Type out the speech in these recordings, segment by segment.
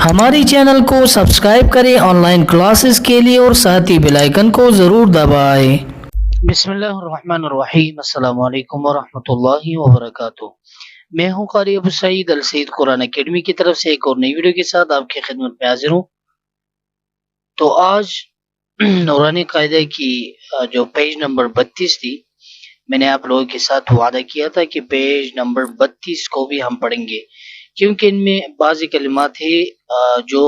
ہماری چینل کو سبسکرائب کریں آن لائن کلاسز کے لیے اور ساتھ ہی بیل آئیکن کو ضرور دبائیں۔ بسم اللہ الرحمن الرحیم۔ السلام علیکم ورحمۃ اللہ وبرکاتہ۔ میں ہوں قاری ابو سعید السعید قرآن اکیڈمی کی طرف سے ایک اور نئی ویڈیو کے ساتھ آپ کی خدمت میں حاضر ہوں۔ تو آج نورانی قاعدہ کی جو پیج نمبر 32 تھی، میں نے آپ لوگوں کے ساتھ وعدہ کیا تھا کہ پیج نمبر 32 کو بھی ہم پڑھیں گے، کیونکہ ان میں بعضی کلمات ہیں جو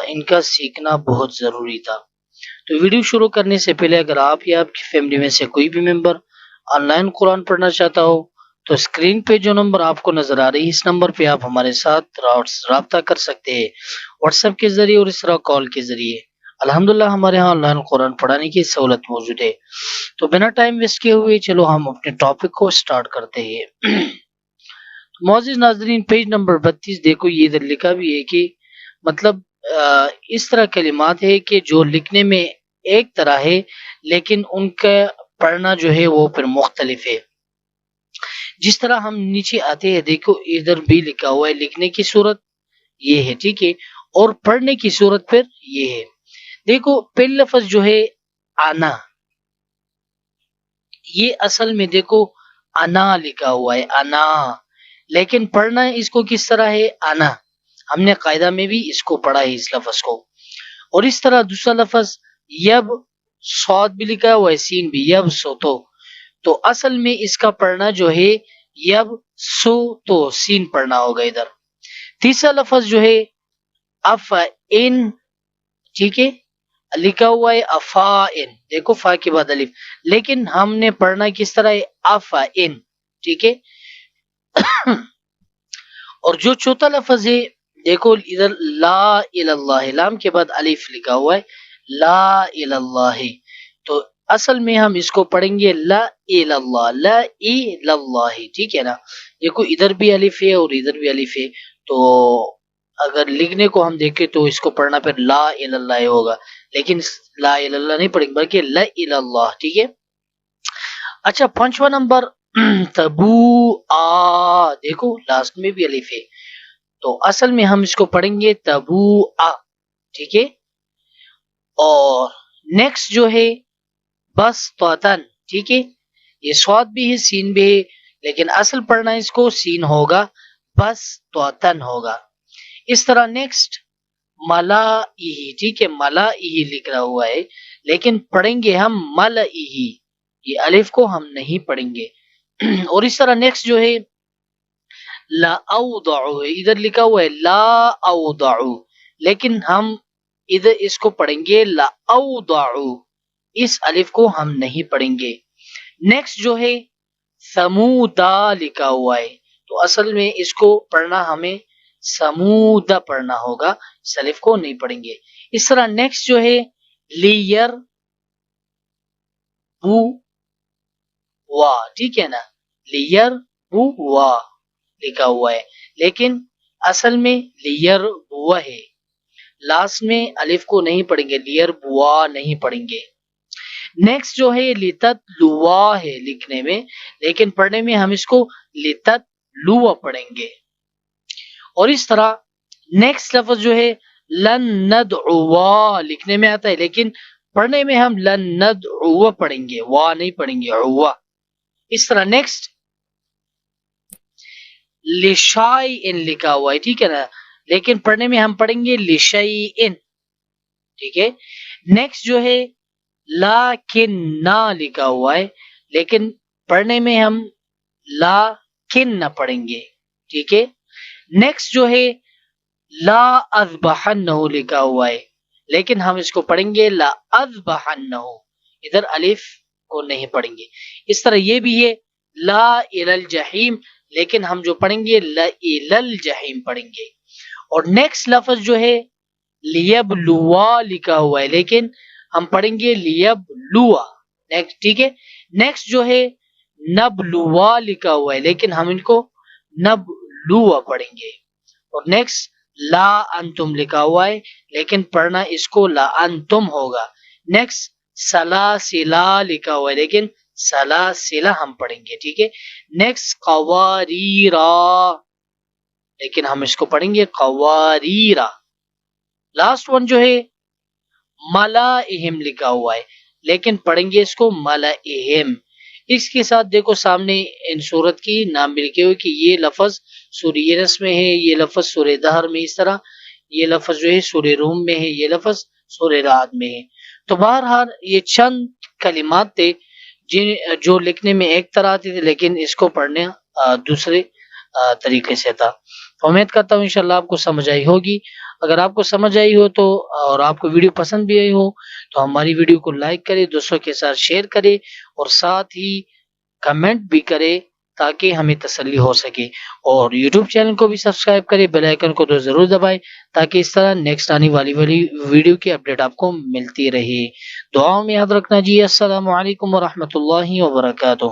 ان کا سیکھنا بہت ضروری تھا۔ تو ویڈیو شروع کرنے سے پہلے اگر آپ یا آپ کی فیملی میں سے کوئی بھی ممبر آن لائن قرآن پڑھنا چاہتا ہو تو اسکرین پہ جو نمبر آپ کو نظر آ رہی ہے، اس نمبر پہ آپ ہمارے ساتھ رابطہ کر سکتے ہیں، واٹس ایپ کے ذریعے اور اس طرح کال کے ذریعے۔ الحمدللہ ہمارے ہاں آن لائن قرآن پڑھانے کی سہولت موجود ہے۔ تو بنا ٹائم ویسٹ کیے ہوئے چلو ہم اپنے ٹاپک کو سٹارٹ کرتے ہیں۔ معزز ناظرین، پیج نمبر 32 دیکھو، یہ ادھر لکھا بھی ہے کہ مطلب اس طرح کلمات ہے کہ جو لکھنے میں ایک طرح ہے لیکن ان کا پڑھنا جو ہے وہ پھر مختلف ہے۔ جس طرح ہم نیچے آتے ہیں، دیکھو ادھر بھی لکھا ہوا ہے، لکھنے کی صورت یہ ہے، ٹھیک ہے، اور پڑھنے کی صورت پھر یہ ہے۔ دیکھو پہلا لفظ جو ہے آنا، یہ اصل میں دیکھو انا لکھا ہوا ہے، انا، لیکن پڑھنا اس کو کس طرح ہے؟ آنا۔ ہم نے قاعدہ میں بھی اس کو پڑھا ہے، اس لفظ کو۔ اور اس طرح دوسرا لفظ یب، صاد بھی لکھا ہوا ہے، سین بھی، یب سو تو اصل میں اس کا پڑھنا جو ہے یب سو تو سین پڑھنا ہوگا ادھر۔ تیسرا لفظ جو ہے افعن، ٹھیک ہے، لکھا ہوا ہے افائن، دیکھو فا کے بعد الف، لیکن ہم نے پڑھنا کس طرح ہے؟ افعن، ٹھیک ہے۔ اور جو چوتھا لفظ ہے، دیکھو ادھر لا الہ اللہ، لام کے بعد الف لکھا ہوا ہے، لا الہ اللہ، تو اصل میں ہم اس کو پڑھیں گے لا الہ اللہ، لا الہ اللہ، ٹھیک ہے نا۔ دیکھو ادھر بھی الف ہے اور ادھر بھی الف ہے، تو اگر لکھنے کو ہم دیکھیں تو اس کو پڑھنا پھر لا الہ اللہ ہوگا، لیکن لا الہ اللہ نہیں پڑھیں گے بلکہ لا الہ اللہ، ٹھیک ہے۔ اچھا، پانچواں نمبر تبو آ، دیکھو لاسٹ میں بھی الف ہے، تو اصل میں ہم اس کو پڑھیں گے تبو آ، ٹھیک ہے۔ اور نیکسٹ جو ہے بس توتن، ٹھیک ہے، یہ سواد بھی ہے سین بھی ہے، لیکن اصل پڑھنا اس کو سین ہوگا، بس توتن ہوگا۔ اس طرح نیکسٹ ملائہی، ٹھیک ہے، ملائہی لکھ رہا ہوا ہے، لیکن پڑھیں گے ہم ملائہی، یہ الف کو ہم نہیں پڑھیں گے۔ اور اس طرح نیکسٹ جو ہے لا اوضعو، ادھر لکھا ہوا ہے لا اوضعو، لیکن ہم ادھر اس کو پڑھیں گے لا اوضعو، اس الف کو ہم نہیں پڑھیں گے۔ نیکسٹ جو ہے سمودا لکھا ہوا ہے، تو اصل میں اس کو پڑھنا ہمیں سمودا پڑھنا ہوگا، اس الف کو نہیں پڑھیں گے۔ اس طرح نیکسٹ جو ہے لیر بو وا، ٹھیک ہے نا، لیر بو وا لکھا ہوا ہے، لیکن اصل میں لیر بوا ہے، لاسٹ میں الف کو نہیں پڑھیں گے، لیر بوا نہیں پڑھیں گے۔ نیکسٹ جو ہے لتت لوا ہے لکھنے میں، لیکن پڑھنے میں ہم اس کو لتت لوا پڑھیں گے۔ اور اس طرح نیکسٹ لفظ جو ہے لن ندعوا، لکھنے میں آتا ہے لیکن پڑھنے میں ہم لن ندعوا پڑھیں گے، وا نہیں پڑھیں گے، عوا۔ اس طرح نیکسٹ لشائئن لکھا ہوا ہے، ٹھیک ہے نا، لیکن پڑھنے میں ہم پڑھیں گے لشائئن، ٹھیک ہے۔ نیکسٹ جو ہے لاکننا لکھا ہوا ہے، لیکن پڑھنے میں ہم لاکن نہ پڑھیں گے، ٹھیک ہے۔ نیکسٹ جو ہے لا اذبحنہ لکھا ہوا ہے، لیکن ہم اس کو پڑھیں گے لا اذبحنہ، ادھر الف کو نہیں پڑھیں گے۔ اس طرح یہ بھی ہے لا الی الجحیم، لیکن ہم جو پڑھیں گے لا الی الجحیم پڑھیں گے۔ اور نیکسٹ لفظ جو ہے لیبلوا لکھا ہوا ہے، لیکن ہم پڑھیں گے لیبلوا، ٹھیک ہے۔ نیکسٹ جو ہے نبلوا لکھا ہوا ہے، لیکن ہم ان کو نبلوا پڑھیں گے۔ اور نیکسٹ لا انتم لکھا ہوا ہے، لیکن پڑھنا اس کو لا انتم ہوگا۔ نیکسٹ سلاسلا لکھا ہوا ہے، لیکن سلاسلا ہم پڑھیں گے، ٹھیک ہے۔ نیکسٹ قواریرا، لیکن ہم اس کو پڑھیں گے قواریرا. لاسٹ ون جو ہے ملائہم لکھا ہوا ہے، لیکن پڑھیں گے اس کو ملائہم. اس کے ساتھ دیکھو سامنے ان سورت کی نام بھی لکھے ہوئے کہ یہ لفظ سورہ یونس میں ہے، یہ لفظ سورہ دہر میں اس طرح، یہ لفظ جو ہے سورہ روم میں ہے، یہ لفظ سورہ رعد میں ہے. تو بہرحال یہ چند کلمات تھے جو لکھنے میں ایک طرح آتے تھے، لیکن اس کو پڑھنے دوسرے طریقے سے تھا. امید کرتا ہوں انشاءاللہ آپ کو سمجھ آئی ہوگی. اگر آپ کو سمجھ آئی ہو تو اور آپ کو ویڈیو پسند بھی آئی ہو تو ہماری ویڈیو کو لائک کرے، دوستوں کے ساتھ شیئر کرے اور ساتھ ہی کمنٹ بھی کرے تاکہ ہمیں تسلی ہو سکے. اور یوٹیوب چینل کو بھی سبسکرائب کرے، بیل آئیکن کو تو ضرور دبائے تاکہ اس طرح نیکسٹ آنے والی ویڈیو کی اپڈیٹ آپ کو ملتی رہے. دعاؤں میں یاد رکھنا جی. السلام علیکم ورحمۃ اللہ وبرکاتہ.